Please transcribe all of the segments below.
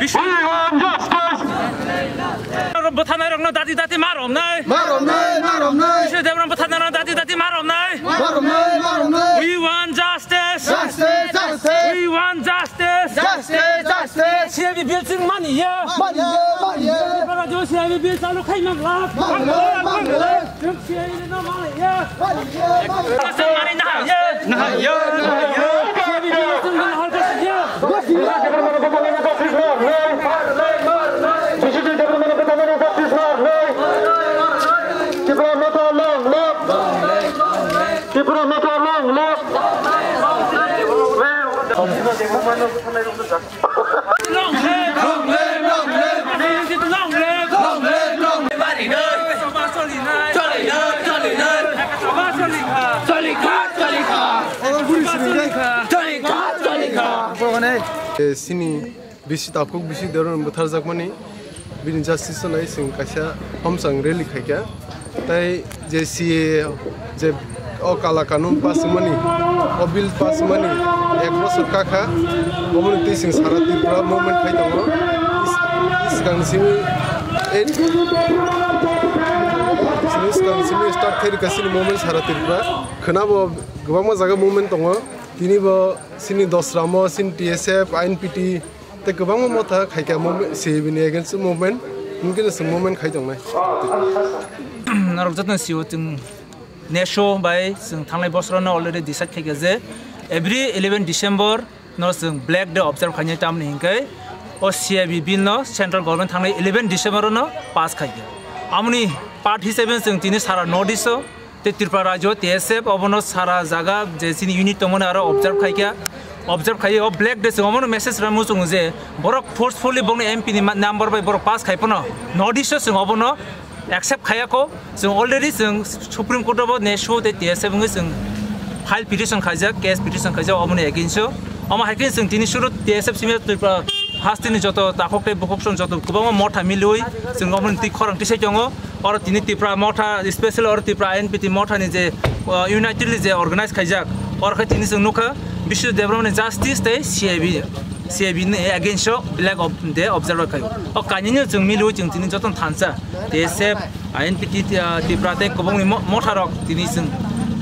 Mission. Bethana rong na dati marom nai. Mission Devram bethana rong dati marom nai. We want justice. We want justice. CIB building money here. Para do CIB build selalu kai nak lah. CIB no money here. Money nah here. CIB building no harga here. Sini bisi tapuk bisi daron betarjak mani bini justice nai sing kaisa homsang rally khaikya tai je CA je o kala kanun pas mani o bill pas mani ek bosor kakha obon ti sing sara tripura movement khai tongo is gang simi start khai kasini movement sara tripura khnabo gobama jaga movement tongo tini bo sini dosramo sin TSF INPT te gobang motha khaika movement sebini against movement mungkin se movement khai jongnai narok jatna siwo tung nesho by sing thanglai bosrona already decide khai je every 11 December no sing black day observe khanya tam ni hinkai o CIB bill no central government thanglai 11 December no pass khai amni part hisabe sing tini sara notice te Tripura Rajyo TSF obono sara jaga je sini unit tomone aro observe khai o black day obono message ramu chung je borok forcefully bong MP ni number by borok pass khai pono notice sing obono accept khaya ko sing already sing Supreme Court of Nesho te TSF ngi sing file petition khaja case petition khaja obono against ama hakin sing tini shuru TSF simi Tripura hastini joto takokte bokokson joto kubama motha miloi sing obono ti khorang ti se jongo or tini Tripura motha special or Tripura INPT motha ni je unitedly je organize khaijak or kha tini sing nukha Bishu Development Justice te CIB ni against black of the observer khai o kanini jung miloi jung tini joton thansa TSF INPT Tripura te kubong motha rok tini sing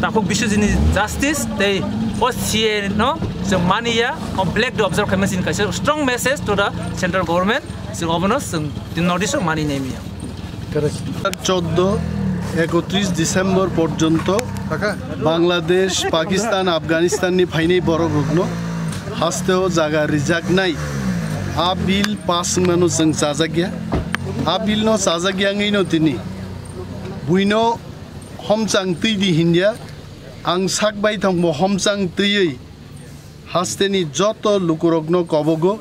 takok Bishu jini justice te o CA no so mania on black the observer khai machine kaise strong message to the central government sing obono sing tin notice mani nemi 14-31 December পর্যন্ত বাংলাদেশ পাকিস্তান আফগানিস্তান ফাইনাই বড় রুগ্ন হাসতেও জায়গা রিজাক নাই আ bill pass মানুষ চাজাগিয়া আ বিল ন চাজাগিয়াঙই ন তিনি বুইনো হমচাং তৈদি হিন্দিয়া আং সাকবাই থাকব হমচাং তৈই হাসতেনি যত লুকুরগ্ন কবগো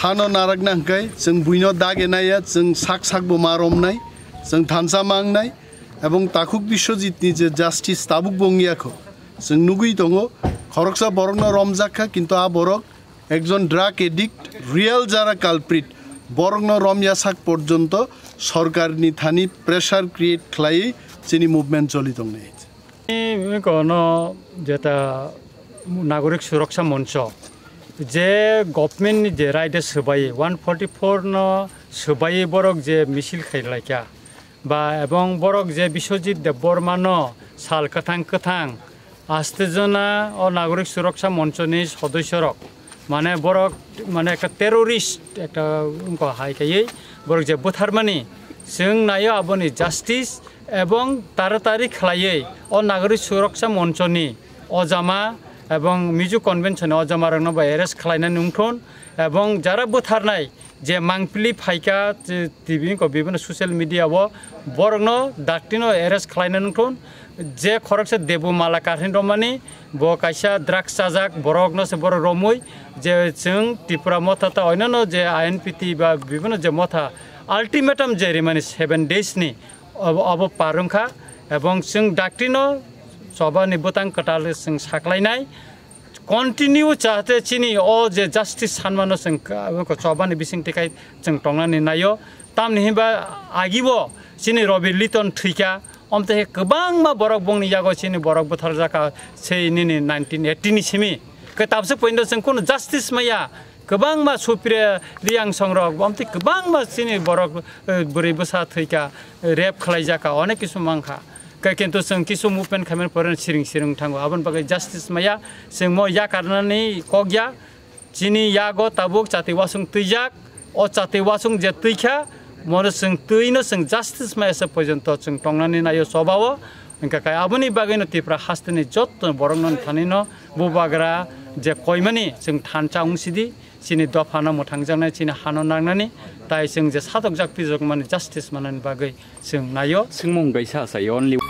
হানো নারাগনাংকাই जों বুইনো দাগে নাইয়া जों সাকবো মারমনাই जों थानसा मांगनाय एवं ताकुक बिश्वजितनि जे जास्टिस ताबुक बंगियाखौ जों नुगै दङ खरकसा बरकनो रमजाखा किन्तु आ बरक एकजन ड्राग एडिक्ट रियल जारा कालप्रिट बरकनो रमयासाक पर्यन्त सरकारनि थानि प्रेसार क्रिएट खालाय जोंनि मुभमेन्ट चलि दंनाय कोनो जेता नागरिक सुरक्षा मंच जे गभर्नमेन्ट जे राइट सोबाय 144 न सोबाय बरक जे मिसिल खायलायका बा एवं बरक जे बिश्वजित देबबर्मा साल कथां आस्तेजना और नागरिक सुरक्षा मंचनि सदस्यरक माने बरक माने एक टेररिस्ट एक उनको हाइखायै बरक जे बुथारमानि जों नायो आबनि जास्टिस एवं तारातारि खालायै और नागरिक सुरक्षा मंचनि अजामा एवं मिजु कन्वेन्शन अजामा रंनो बा एरेस्ट खालायना नुंथन एवं जारा बुथारनाय जे मांगपिलि फाइका टिभि को विभिन्न सोशल मीडिया वो बरगनो डाक्टिनो एरेस्ट खालायना नुंथन जे खरकसे देबु माला कारहिन रमानि बो कायसा ड्राग्स चाजाक बरगनो से बर रमुय जे जों त्रिपुरा मथाता अयनो जे आईएनपीटी बा विभिन्न जे मथा अल्टिमेटम जेरि माने 7 days नि अब पारुंखा एवं जों डाक्टिनो सबानि बुतां कटाले जों साख्लायनाय कन्टिन्यू चाहते चिनी ओ जे जस्टिस सानमानो जों सबानि बिसिं टेकाय जों टंनानै नायो तामनि हिबा आगिबो चिनी रबि लिटन थैका अमते गोबां मा बरक बंनि जागो चिनी बरक बुथार जाका सेनि 1980 नि सिमी कताबसे पइन्द जों कोन जस्टिस माया गोबां मा सुप्रे रियां संरक बमति गोबां मा सिनि बरक बुरै बसा थैका रेप खालायजाका अनेक किसु मांखा किन्तु जों किसु मुभमेन्ट खालामनानै फरायनो सिरिं थांगौ आबोन बागै जास्टिस माया जों म या कारनानै कगया जिनि यागो ताबुक जाति वासुं तैजाक अ जाति वासुं जे तैखा मनो जों तैनो जों जास्टिस मायासे पर्यन्त जों टंनानै नायो सबावो इनका काय आबोनि बागैनो तिफ्रा हास्तेनि जत बरंनन थानिनो बुबाग्रा जे कयमानि जों थानचा उंसिदि सिनि दफाना मोथांजानाय सिनि हानो नांनानै ताइ जों जे सादक जाकपि जग माने जास्टिस माननि बागै जों नायो 승몽 가이사 사이 only